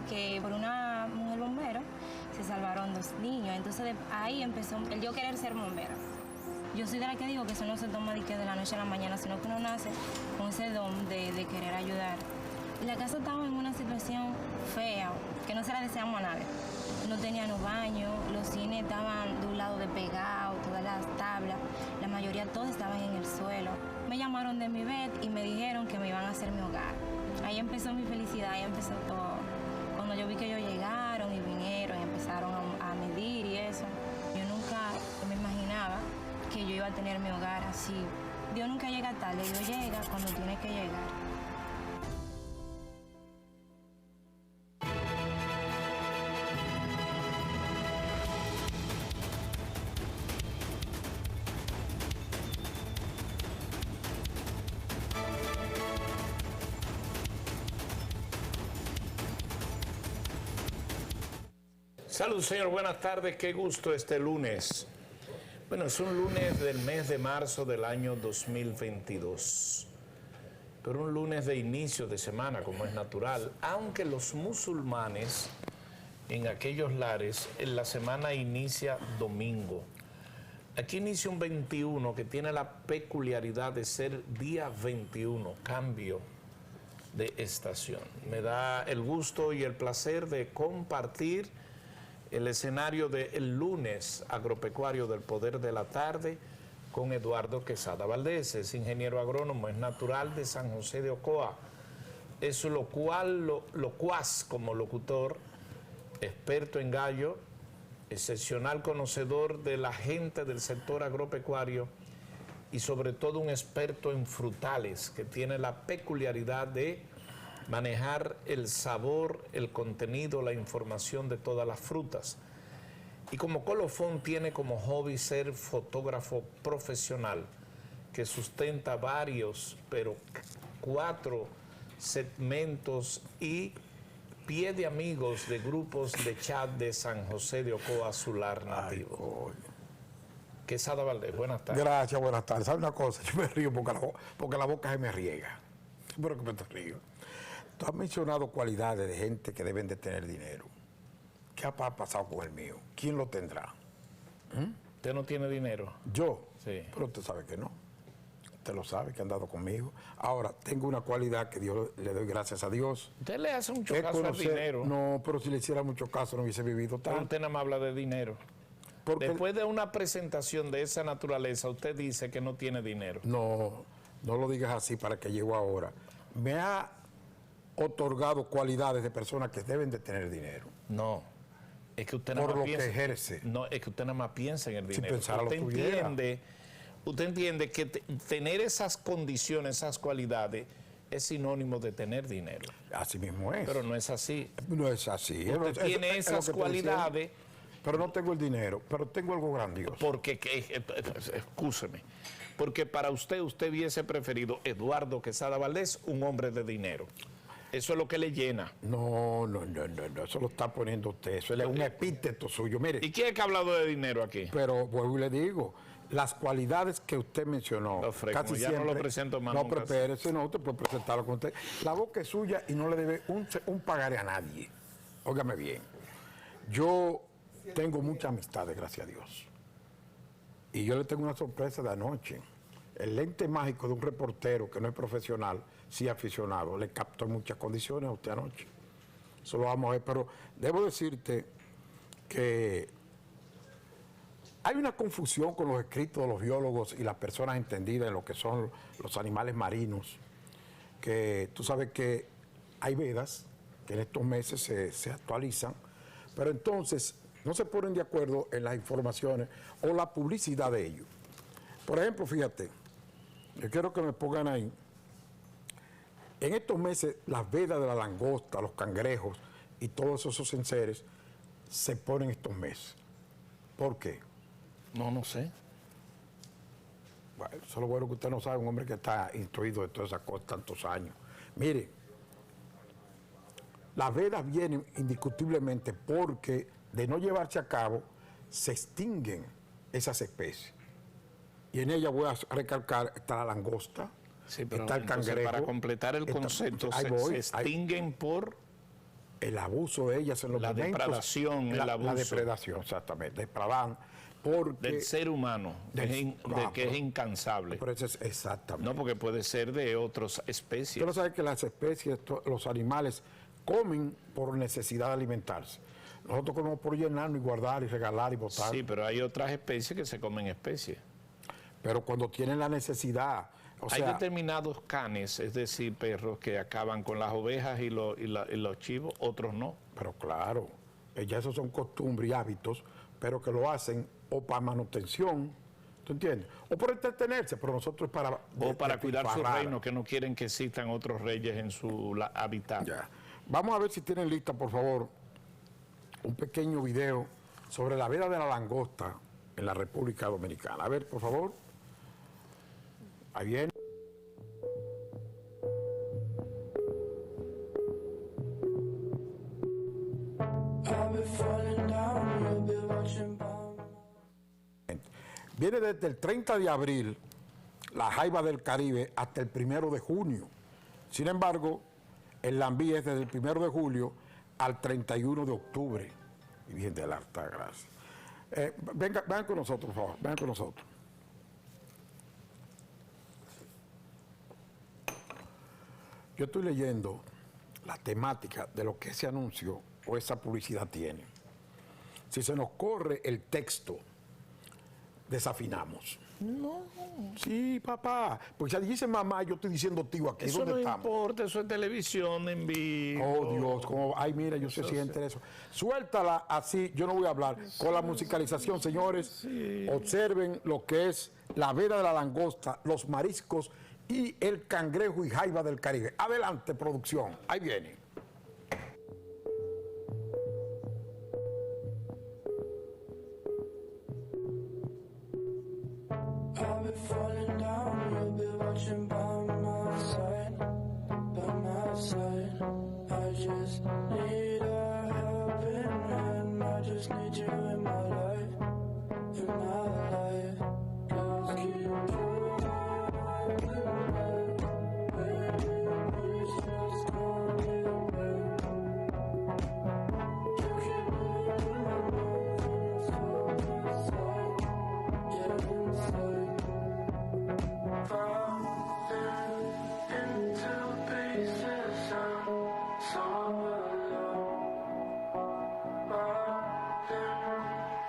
que por una mujer bombero se salvaron 2 niños. Entonces ahí empezó el yo querer ser bombera. Yo soy de la que digo que eso no se toma de la noche a la mañana, sino que uno nace con ese don de querer ayudar. La casa estaba en una situación fea, que no se la deseamos a nadie. No tenían baño, los cines estaban de un lado despegados, todas las tablas, la mayoría todos estaban en el suelo. Me llamaron de mi bed y me dijeron que me iban a hacer mi hogar. Ahí empezó mi felicidad, ahí empezó todo. Cuando yo vi que ellos llegaron y vinieron y empezaron a medir y eso, yo nunca me imaginaba que yo iba a tener mi hogar así. Dios nunca llega tarde, Dios llega cuando tiene que llegar. Salud, señor, buenas tardes, qué gusto este lunes. Bueno, es un lunes del mes de marzo del año 2022, pero un lunes de inicio de semana, como es natural, aunque los musulmanes en aquellos lares, en la semana inicia domingo. Aquí inicia un 21 que tiene la peculiaridad de ser día 21, cambio de estación. Me da el gusto y el placer de compartir el escenario del lunes agropecuario del Poder de la Tarde con Eduardo Quesada Valdés. Es ingeniero agrónomo, es natural de San José de Ocoa. Es locuaz como locutor, experto en gallo, excepcional conocedor de la gente del sector agropecuario y sobre todo un experto en frutales que tiene la peculiaridad de manejar el sabor, el contenido, la información de todas las frutas. Y como colofón tiene como hobby ser fotógrafo profesional que sustenta varios, pero 4 segmentos y pie de amigos de grupos de chat de San José de Ocoa, su lar nativo. Quesada Valdés, buenas tardes. Gracias, buenas tardes. ¿Sabe una cosa? Yo me río porque la boca se me riega. ¿Por qué me te río? Tú has mencionado cualidades de gente que deben de tener dinero. ¿Qué ha pasado con el mío? ¿Quién lo tendrá? ¿Usted no tiene dinero? Yo. Sí. Pero usted sabe que no. Usted lo sabe, que ha andado conmigo. Ahora, tengo una cualidad que Dios le doy gracias a Dios. Usted le hace mucho caso al dinero. No, pero si le hiciera mucho caso no hubiese vivido tanto. Pero usted nada más habla de dinero. Porque después de una presentación de esa naturaleza, usted dice que no tiene dinero. No, no lo digas así para que llego ahora. Me ha otorgado cualidades de personas que deben de tener dinero. No, es que usted nada más piensa, que ejerce. No, es que usted nada más piensa en el dinero. Si pensara, usted entiende que tener esas condiciones, esas cualidades, es sinónimo de tener dinero. Así mismo es. Pero no es así. No es así. Usted tiene esas cualidades. Pero no tengo el dinero, pero tengo algo grandioso. Porque, excúseme, porque para usted hubiese preferido Eduardo Quesada Valdés, un hombre de dinero. Eso es lo que le llena. No, eso lo está poniendo usted, eso es un epíteto suyo, mire. ¿Y quién es que ha hablado de dinero aquí? Pero vuelvo y le digo, las cualidades que usted mencionó, casi ya siempre, no lo presento más. No, pero espérese, no, usted puede presentarlo con usted. La boca es suya y no le debe un pagaré a nadie. Óigame bien, yo tengo muchas amistades, gracias a Dios. Y yo le tengo una sorpresa de anoche. El lente mágico de un reportero que no es profesional, sí aficionado, le captó en muchas condiciones a usted anoche. Eso lo vamos a ver, pero debo decirte que hay una confusión con los escritos de los biólogos y las personas entendidas en lo que son los animales marinos, que tú sabes que hay vedas que en estos meses se actualizan, pero entonces no se ponen de acuerdo en las informaciones o la publicidad de ellos. Por ejemplo, fíjate, yo quiero que me pongan ahí, en estos meses las vedas de la langosta, los cangrejos y todos esos enseres se ponen estos meses. ¿Por qué? No sé. Bueno, eso es lo bueno que usted no sabe, un hombre que está instruido de todas esas cosas tantos años. Mire, las vedas vienen indiscutiblemente porque de no llevarse a cabo se extinguen esas especies. Y en ella voy a recalcar, está la langosta, sí, pero está el cangrejo. Para completar el concepto, se extinguen por... el abuso de ellas en los La momentos... depredación, el abuso. La depredación, exactamente. Depradan porque... Del ser humano, que es incansable. Pero eso es exactamente. No, porque puede ser de otras especies. Pero sabes que las especies, los animales, comen por necesidad de alimentarse. Nosotros comemos por llenarnos y guardar y regalar y botar. Sí, pero hay otras especies que se comen especies. Pero cuando tienen la necesidad... Hay determinados canes, es decir, perros, que acaban con las ovejas y los chivos, otros no. Pero claro, ya esos son costumbres y hábitos, pero que lo hacen o para manutención, ¿tú entiendes? O por entretenerse, pero nosotros para... O para cuidar su reino, que no quieren que existan otros reyes en su hábitat. Ya. Vamos a ver si tienen lista, por favor, un pequeño video sobre la vida de la langosta en la República Dominicana. A ver, por favor. Ahí viene. Viene desde el 30 de abril la jaiba del Caribe hasta el 1 de junio. Sin embargo, el lambí es desde el 1 de julio al 31 de octubre. Y bien de la alta gracia. Vengan con nosotros, por favor. Vengan con nosotros. Yo estoy leyendo la temática de lo que ese anuncio o esa publicidad tiene. Si se nos corre el texto, desafinamos. No. Sí, papá. Pues ya dice mamá, yo estoy diciendo tío aquí. Eso ¿Dónde no estamos? importa, eso es televisión en vivo. Oh, Dios, como, ay, mira, yo se siente eso. Suéltala así, yo no voy a hablar. Con la musicalización, señores, Sí. observen lo que es la veda de la langosta, los mariscos y el cangrejo y jaiba del Caribe. Adelante, producción. Ahí viene. I'll be falling down, you'll be watching by my side, by my side. I just need a helping hand, I just need you in my life, in my life. Just keep moving, baby, please just don't give away. You keep moving, inside, yeah, inside. Into pieces, I'm so alone.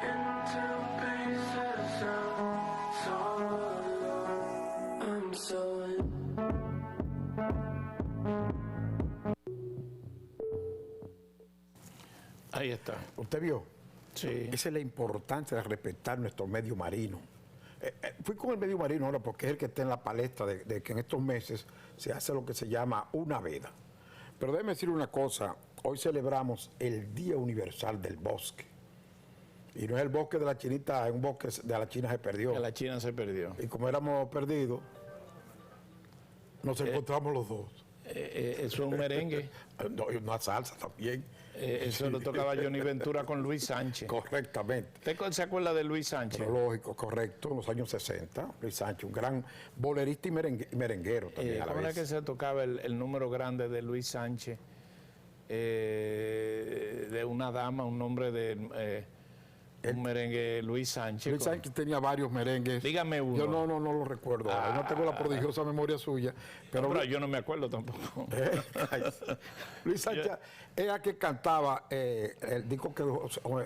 Into pieces, I'm so alone. I'm so Ahí está. ¿Usted vio? Sí. Esa es la importancia de respetar nuestro medio marino. Fui con el medio marino ahora porque es el que está en la palestra de que en estos meses se hace lo que se llama una veda. Pero déjeme decir una cosa, hoy celebramos el Día Universal del Bosque. Y no es el bosque de la chinita, es un bosque de la China se perdió. Que la China se perdió. Y como éramos perdidos, nos encontramos los dos. Eso es un merengue. No, y una salsa también. Eso lo tocaba Johnny Ventura con Luis Sánchez. Correctamente. ¿Usted se acuerda de Luis Sánchez? Pero lógico, correcto, en los años 60, Luis Sánchez, un gran bolerista y merenguero también a la ¿Cómo era vez. que se tocaba el número grande de Luis Sánchez? De una dama, un nombre de un merengue, Luis Sánchez. Luis Sánchez tenía varios merengues. Dígame uno. Yo no lo recuerdo. ahora. No tengo la prodigiosa memoria suya. Pero Yo no me acuerdo tampoco. Luis Sánchez era que cantaba el disco que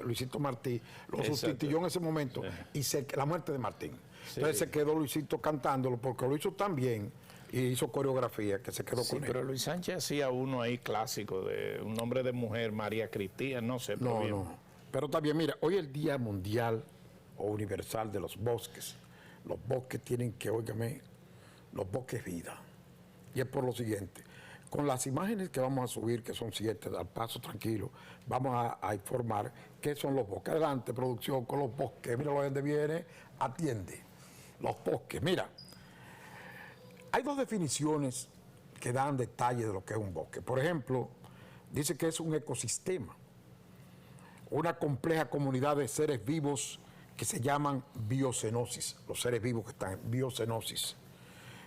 Luisito Martí lo Exacto. sustituyó en ese momento y la muerte de Martín. Sí. Entonces se quedó Luisito cantándolo porque lo hizo tan bien y hizo coreografía que se quedó Sí, con él. pero Luis Sánchez hacía uno ahí clásico de un nombre de mujer, María Cristina, no sé. pero bien. No. Pero también, mira, hoy es el Día Mundial o Universal de los Bosques. Los bosques tienen que, óigame, los bosques vida. Y es por lo siguiente. Con las imágenes que vamos a subir, que son 7, al paso tranquilo, vamos a informar qué son los bosques. Adelante, producción, con los bosques. Mira lo donde viene, atiende. Los bosques. Mira, hay dos definiciones que dan detalle de lo que es un bosque. Por ejemplo, dice que es un ecosistema, una compleja comunidad de seres vivos que se llaman biocenosis, los seres vivos que están en biocenosis,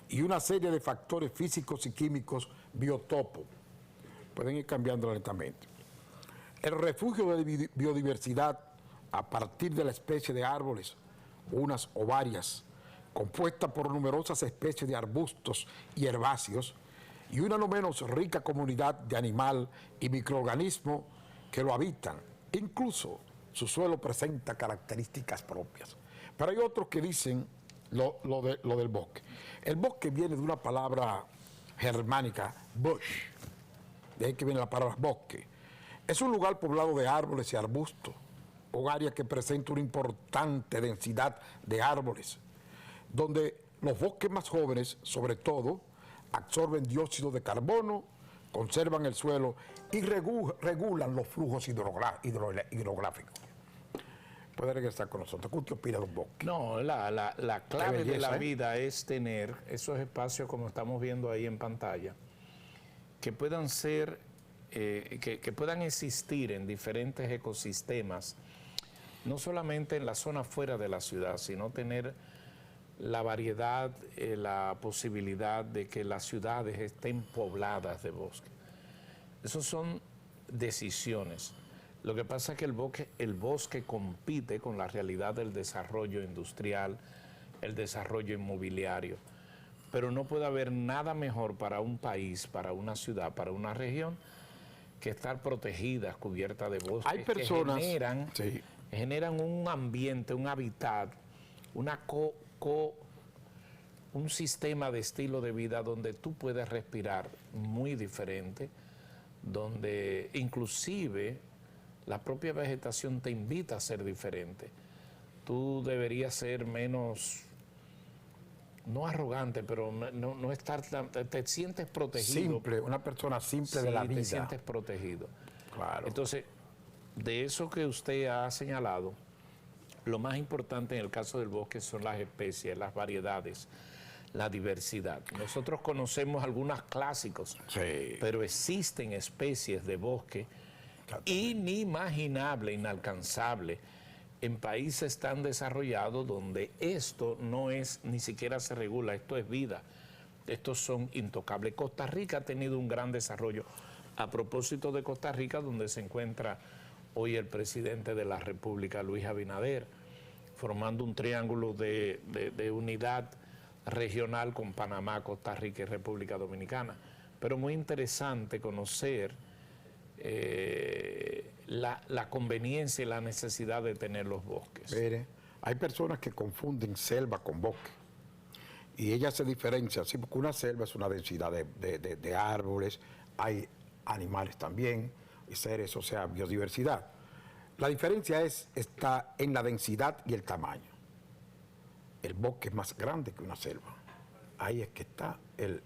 y una serie de factores físicos y químicos biotopos. Pueden ir cambiando lentamente. El refugio de biodiversidad a partir de la especie de árboles, unas o varias, compuesta por numerosas especies de arbustos y herbáceos, y una no menos rica comunidad de animal y microorganismos que lo habitan. Incluso su suelo presenta características propias. Pero hay otros que dicen lo del bosque. El bosque viene de una palabra germánica, bush, de ahí que viene la palabra bosque. Es un lugar poblado de árboles y arbustos, un área que presenta una importante densidad de árboles, donde los bosques más jóvenes, sobre todo, absorben dióxido de carbono, conservan el suelo y regulan los flujos hidrográficos. Puede regresar con nosotros. ¿Qué usted opina de los bosques? No, la clave Qué belleza, de la ¿eh? vida es tener esos espacios como estamos viendo ahí en pantalla, que puedan ser, que puedan existir en diferentes ecosistemas, no solamente en la zona fuera de la ciudad, sino tener la variedad, la posibilidad de que las ciudades estén pobladas de bosque. Esas son decisiones. Lo que pasa es que el bosque compite con la realidad del desarrollo industrial, el desarrollo inmobiliario, pero no puede haber nada mejor para un país, para una ciudad, para una región, que estar protegidas, cubiertas de bosques. Hay personas que generan un ambiente, un hábitat, un sistema de estilo de vida donde tú puedes respirar muy diferente, donde inclusive la propia vegetación te invita a ser diferente. Tú deberías ser menos, no arrogante, pero no estar te sientes protegido. Simple, una persona simple de la vida. Te sientes protegido. Claro. Entonces, de eso que usted ha señalado, lo más importante en el caso del bosque son las especies, las variedades, la diversidad. Nosotros conocemos algunos clásicos, Sí. pero existen especies de bosque inimaginable, inalcanzable, en países tan desarrollados donde esto no es, ni siquiera se regula, esto es vida. Estos son intocables. Costa Rica ha tenido un gran desarrollo. A propósito de Costa Rica, donde se encuentra hoy el presidente de la República, Luis Abinader, formando un triángulo de unidad regional con Panamá, Costa Rica y República Dominicana. Pero muy interesante conocer la conveniencia y la necesidad de tener los bosques. Mire, hay personas que confunden selva con bosque. Y ella se diferencia, sí, porque una selva es una densidad de árboles, hay animales también, y seres, o sea, biodiversidad. La diferencia está en la densidad y el tamaño. El bosque es más grande que una selva. Ahí es que está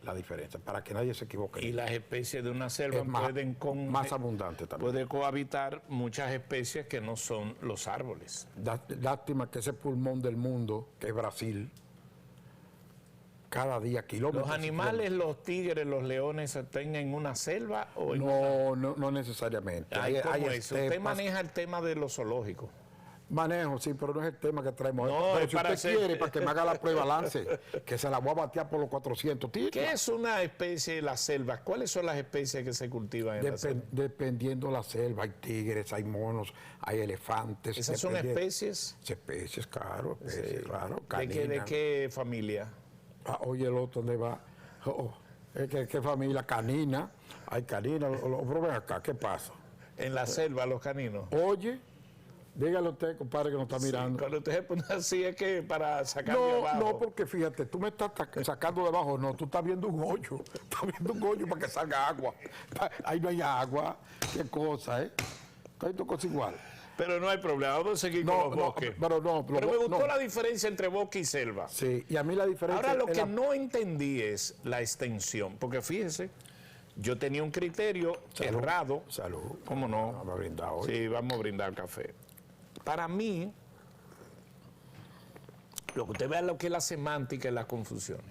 la diferencia, para que nadie se equivoque. Y las especies de una selva Es más- pueden más abundante también. puede cohabitar muchas especies que no son los árboles. Lástima que ese pulmón del mundo, que es Brasil, cada día kilómetros. ¿Los y animales, los tigres, los leones estén en una selva o en No necesariamente. Ay, ¿cómo hay es? Usted estepas. maneja el tema de los zoológicos. Manejo, sí, pero no es el tema que traemos. No, pero es si para usted hacer- quiere, para que me haga la prueba, lance, que se la voy a batear por los 400 tigres. ¿Qué es una especie de la selva? ¿Cuáles son las especies que se cultivan en la selva? Dependiendo de la selva, hay tigres, hay monos, hay elefantes. ¿Esas son especies? Especies, claro, especies, claro. ¿De Canina. qué familia? Ah, oye, el otro, ¿dónde va? ¿Qué familia? Canina. Hay canina. Pero ven acá, ¿qué pasa? En la selva, los caninos. Oye, dígale a usted, compadre, que nos está mirando. Cuando usted se pone así es que para sacar de No, abajo. no, porque fíjate, tú me estás sacando de abajo, no, tú estás viendo un hoyo, estás viendo un hoyo para que salga agua. Ahí no hay agua, qué cosa, ¿eh? Hay dos cosas igual. Pero no hay problema, vamos a seguir No, con los no, bosques. pero no, Pero me gustó no. la diferencia entre bosque y selva. Sí, y a mí la diferencia Ahora lo es que no entendí es la extensión, porque fíjese, yo tenía un criterio Salud. errado. Salud. ¿Cómo no? Vamos a brindar hoy. Sí, vamos a brindar café. Para mí, lo que usted vea lo que es la semántica y las confusiones.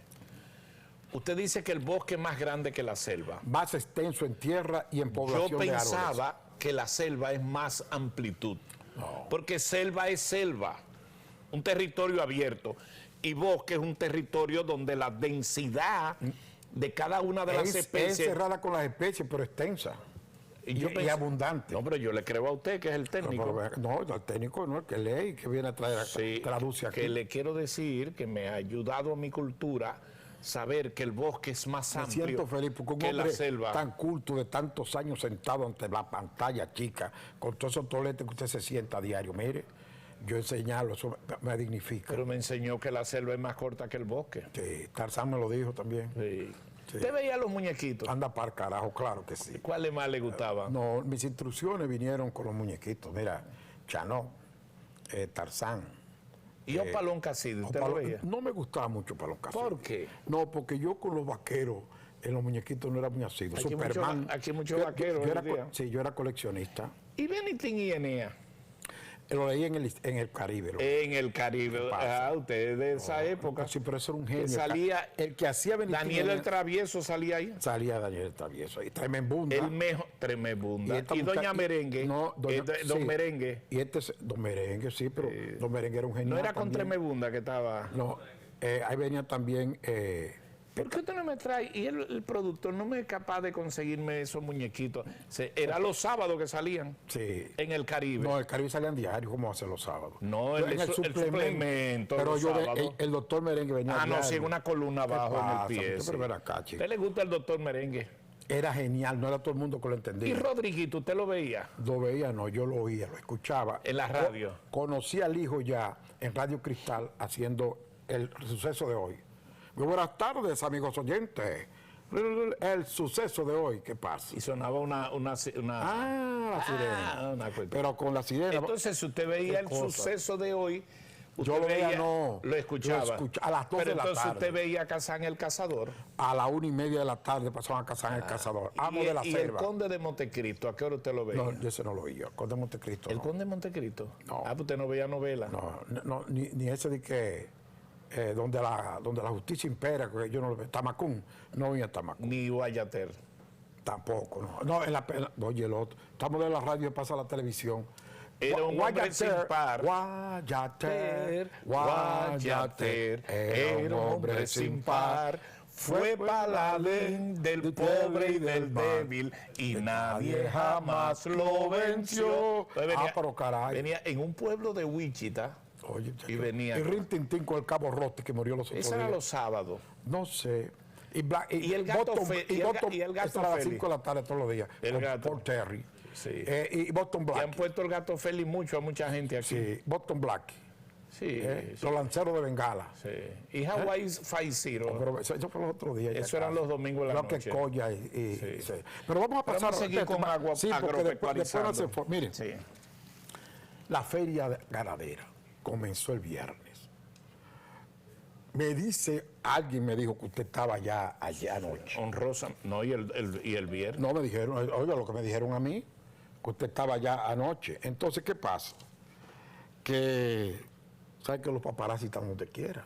Usted dice que el bosque es más grande que la selva. Más extenso en tierra y en población Yo de árboles. pensaba que la selva es más amplitud. Porque selva es selva, un territorio abierto. Y bosque es un territorio donde la densidad de cada una de las Es especies... cerrada con las especies, pero extensa. y abundante. No, pero yo le creo a usted que es el técnico. No, el técnico no, el que lee, que viene a traer, Sí, traduce aquí. que le quiero decir que me ha ayudado a mi cultura saber que el bosque es más Me amplio siento feliz porque un que la hombre selva. tan culto de tantos años sentado ante la pantalla chica, con todos esos toletes que usted se sienta a diario, mire, yo enseñarlo, eso me dignifica. Pero me enseñó que la selva es más corta que el bosque. Sí, Tarzán me lo dijo también. Sí. Sí. ¿Usted veía los muñequitos? Anda para el carajo, claro que sí. ¿Cuáles más le gustaban? No, mis instrucciones vinieron con los muñequitos. Mira, Chanó, Tarzán. ¿Y Opalón Caside? ¿Usted lo veía? No me gustaba mucho Palón Caside. ¿Por qué? No, porque yo con los vaqueros en los muñequitos no era muy asiduo. Aquí Superman. aquí hay muchos Yo vaqueros era hoy día. sí, yo era coleccionista. ¿Y Benítez y Enea? Lo leí en el Caribe. En el Caribe. ¿Qué pasa? Usted es de esa época. Sí, pero eso era un genio. salía- el que hacía Benito Daniel el Travieso salía ahí. salía Daniel el Travieso. Y Tremembunda. El mejor, Tremebunda. esta Y doña muchacha- Merengue. No, Don sí. Merengue. Y Don Merengue, sí, pero Don Merengue era un genio. No era con Tremebunda que estaba. No, ahí venía también. ¿Por qué usted no me trae? Y el productor no me es capaz de conseguirme esos muñequitos. Era los sábados que salían Sí. en el Caribe. No, el Caribe salían diario, como hace los sábados. No, Yo el suplemento, Pero los yo, sábados. el doctor Merengue venía Ah, no, diario. sí, en una columna ¿Qué abajo en pasa, el pie. muchacho? Sí. Pero ven acá, ¿A chico. usted le gusta el doctor Merengue? Era genial, no era todo el mundo que lo ¿Y entendía. Rodriguito, usted lo veía? Lo veía, no, yo lo oía, lo escuchaba. En la radio. Conocí al hijo ya en Radio Cristal haciendo el suceso de hoy. Muy buenas tardes, amigos oyentes. El suceso de hoy, ¿qué pasa? Y sonaba una La sirena. una cuestión. Pero con la sirena. Entonces, si usted veía el cosa. suceso de hoy, usted Yo lo veía, veía, no. lo escuchaba. Lo a las 2 Pero de la entonces tarde. usted veía a Kazán el Cazador. A la 1:30 de la tarde pasaban a Cazán el Cazador. Amo de la y el selva. Conde de Montecristo, ¿a qué hora usted lo veía? No, yo ese no lo oía. Conde de Montecristo. ¿El no. Conde de Montecristo? No. Ah, pues usted no veía novela. No, ni ese de que donde la justicia impera, que yo no lo veo. Tamacún, no oía Tamacún. Ni Guayater. Tampoco, no. Oye, el otro. Estamos de la radio y pasa a la televisión. Era un hombre sin par. Guayater, era un hombre sin par. Fue paladín del pobre y del débil y nadie jamás lo venció. Entonces pero caray. venía en un pueblo de Wichita. Oye, Y venía. Y Rin Tintín con el Cabo Rote que murió los otros Eso era días. los sábados. No sé. Y el gato y el gato a las Félix. 5 de la tarde todos los días. El con gato. Paul Terry. Sí. Y Boston Y Black. han puesto el gato Félix mucho a mucha gente aquí. Sí, Boston Black. Sí, sí, Los lanceros de Bengala. sí. Y Hawaii 5-0. Pero eso fue los otros días. ya Eso eran casi. los domingos de la Creo que noche. Colla Sí. sí. Pero vamos a pasar Vamos a seguir con agua Sí, porque después no agropecuarizando. se fue. Miren, Sí. la feria ganadera comenzó el viernes. Me dice, alguien me dijo que usted estaba allá anoche. Honrosa. No, y el viernes. No me dijeron, oiga lo que me dijeron a mí, que usted estaba allá anoche. Entonces, ¿qué pasa? Que, ¿sabe que los paparazzi están donde quiera?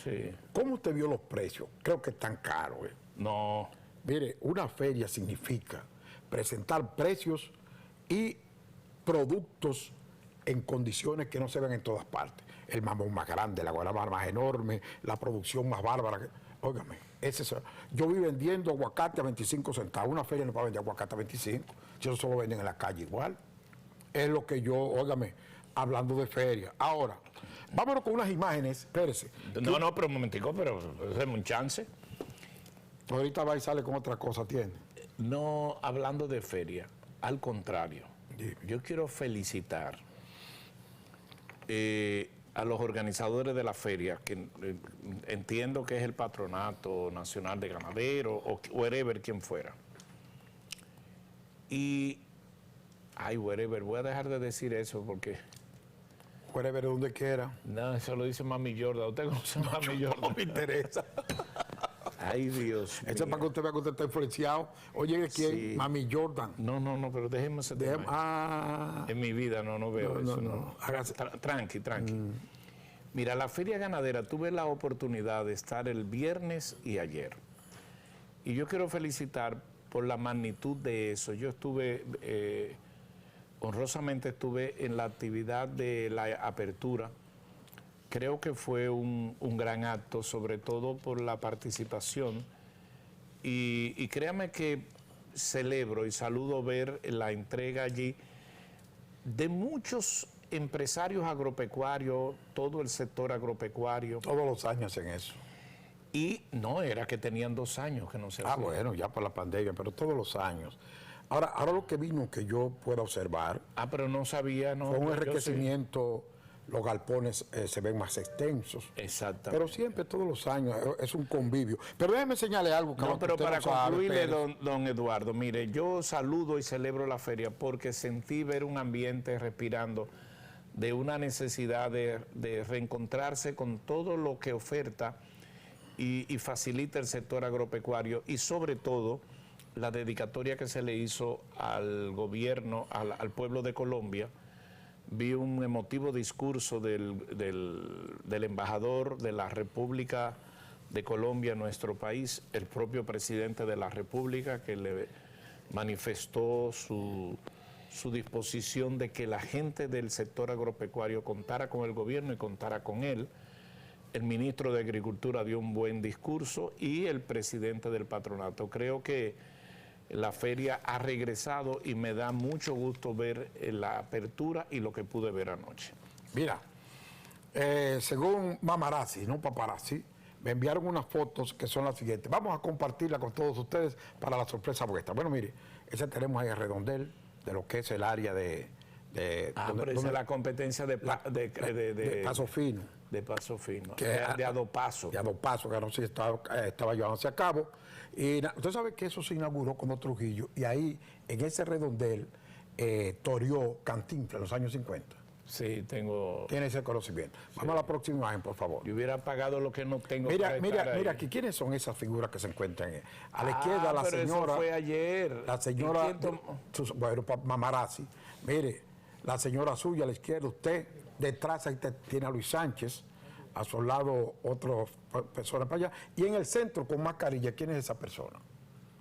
Sí. ¿Cómo usted vio los precios? Creo que están caros, ¿eh? No. Mire, una feria significa presentar precios y productos en condiciones que no se ven en todas partes. El mamón más grande, la guanábana más enorme, la producción más bárbara. Óigame, yo vi vendiendo aguacate a 25 centavos. Una feria no puede vender aguacate a 25. Si eso solo venden en la calle igual. Es lo que yo, óigame, hablando de feria. Ahora, vámonos con unas imágenes. Espérese. No, pero un momentico, pero déjeme un chance. Ahorita va y sale con otra cosa, ¿tiene? No hablando de feria, al contrario. Dime. Yo quiero felicitar a los organizadores de la feria, que entiendo que es el Patronato Nacional de Ganaderos o wherever quien fuera. Y, wherever, voy a dejar de decir eso porque, Puede ver donde quiera. no, eso lo dice Mami Jordan. ¿Usted conoce a Mami No Jordan? me interesa. Ay, Dios Eso es mío. para que usted vea que usted está influenciado. Oye, ¿quién? Sí. Mami Jordan. No, pero déjeme ese tema. En mi vida no veo eso. No. Hágase. Tranqui. Mira, la feria ganadera, tuve la oportunidad de estar el viernes y ayer. Y yo quiero felicitar por la magnitud de eso. Yo estuve, honrosamente estuve en la actividad de la apertura. Creo que fue un gran acto, sobre todo por la participación. Y créame que celebro y saludo ver la entrega allí de muchos empresarios agropecuarios, todo el sector agropecuario. Todos los años en eso. Y no era que tenían 2 años que no se Ah, hacía. bueno, ya por la pandemia, pero todos los años. Ahora lo que vino que yo pueda observar Ah, pero no sabía, no. fue un yo sí. enriquecimiento, los galpones se ven más extensos. Exactamente. Pero siempre, todos los años, es un convivio. Pero déjeme enseñarle algo que No, pero usted para no sabe, concluirle, Pérez. don Eduardo, mire, yo saludo y celebro la feria porque sentí ver un ambiente respirando de una necesidad de reencontrarse con todo lo que oferta y facilita el sector agropecuario y sobre todo la dedicatoria que se le hizo al gobierno, al pueblo de Colombia. Vi un emotivo discurso del embajador de la República de Colombia en nuestro país, el propio presidente de la República, que le manifestó su disposición de que la gente del sector agropecuario contara con el gobierno y contara con él. El ministro de Agricultura dio un buen discurso y el presidente del patronato. Creo que la feria ha regresado y me da mucho gusto ver la apertura y lo que pude ver anoche. Mira, según Mamarazzi, no Paparazzi, me enviaron unas fotos que son las siguientes. Vamos a compartirlas con todos ustedes para la sorpresa vuestra. Bueno, mire, ese tenemos ahí el redondel de lo que es el área de Pero esa es la competencia de Paso Fino. De Paso Fino, Que- de Adopaso. De Adopaso, que no sé si estaba llevándose a cabo. Y usted sabe que eso se inauguró con Trujillo y ahí, en ese redondel, toreó Cantinflas en los años 50. Sí, tengo. Tiene ese conocimiento. Vamos a la próxima imagen, por favor. Yo hubiera pagado lo que no tengo Mira, para mira, estar ahí. mira aquí, ¿quiénes son esas figuras que se encuentran? A la izquierda, la pero señora. eso fue ayer. La ¿Y señora. quién tomó? Bueno, Mamarazzi. Mire, la señora suya a la izquierda, usted, detrás ahí tiene a Luis Sánchez, a su lado otras personas para allá. Y en el centro, con mascarilla, ¿quién es esa persona?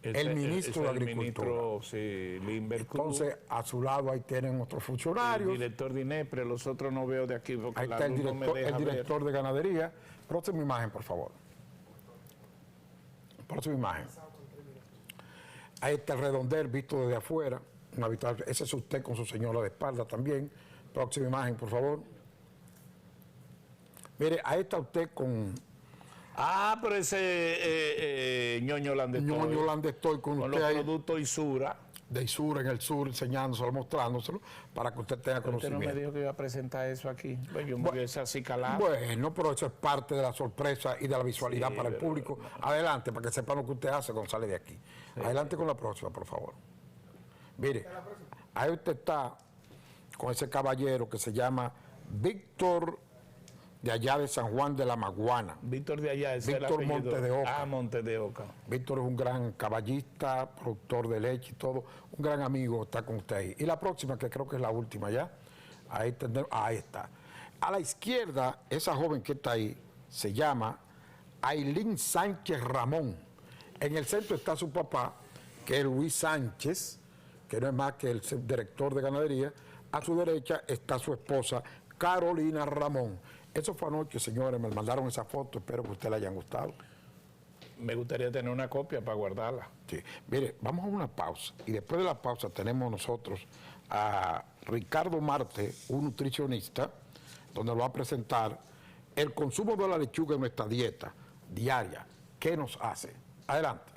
El ministro de el Agricultura. ministro, sí, Limber Cruz. Entonces, a su lado ahí tienen otros El funcionarios. director de INEPRE, los otros no veo de aquí porque Ahí la está el luz no me director, deja el ver. director de ganadería. Próxima imagen, por favor. Próxima imagen. Ahí está el redondel visto desde afuera. Una habitación. Ese es usted con su señora de espalda también. Próxima imagen, por favor. Mire, ahí está usted con Ah, pero ese ñoño Landestoy. Ñoño Landestoy con Con usted los ahí productos Isura. de Isura en el sur, enseñándoselo, mostrándoselo, para que usted tenga Usted no me conocimiento. dijo que iba a presentar eso aquí. Pues yo me hubiese así calado. Bueno, pero eso es parte de la sorpresa y de la visualidad Sí, para el pero público. Adelante, para que sepan lo que usted hace cuando sale de aquí. Adelante con la próxima, por favor. Mire, ahí usted está con ese caballero que se llama Víctor, de allá de San Juan de la Maguana. Víctor de allá, ese es el Víctor apellido. Montes de Oca. Ah, Montes de Oca. Víctor es un gran caballista, productor de leche y todo. Un gran amigo, está con usted ahí. Y la próxima, que creo que es la última ya. Ahí está. A la izquierda, esa joven que está ahí se llama Ailín Sánchez Ramón. En el centro está su papá, que es Luis Sánchez, que no es más que el director de ganadería. A su derecha está su esposa, Carolina Ramón. Eso fue anoche, señores, me mandaron esa foto, espero que a usted le hayan gustado. Me gustaría tener una copia para guardarla. Sí. Mire, vamos a una pausa y después de la pausa tenemos nosotros a Ricardo Marte, un nutricionista, donde nos va a presentar el consumo de la lechuga en nuestra dieta diaria. ¿Qué nos hace? Adelante.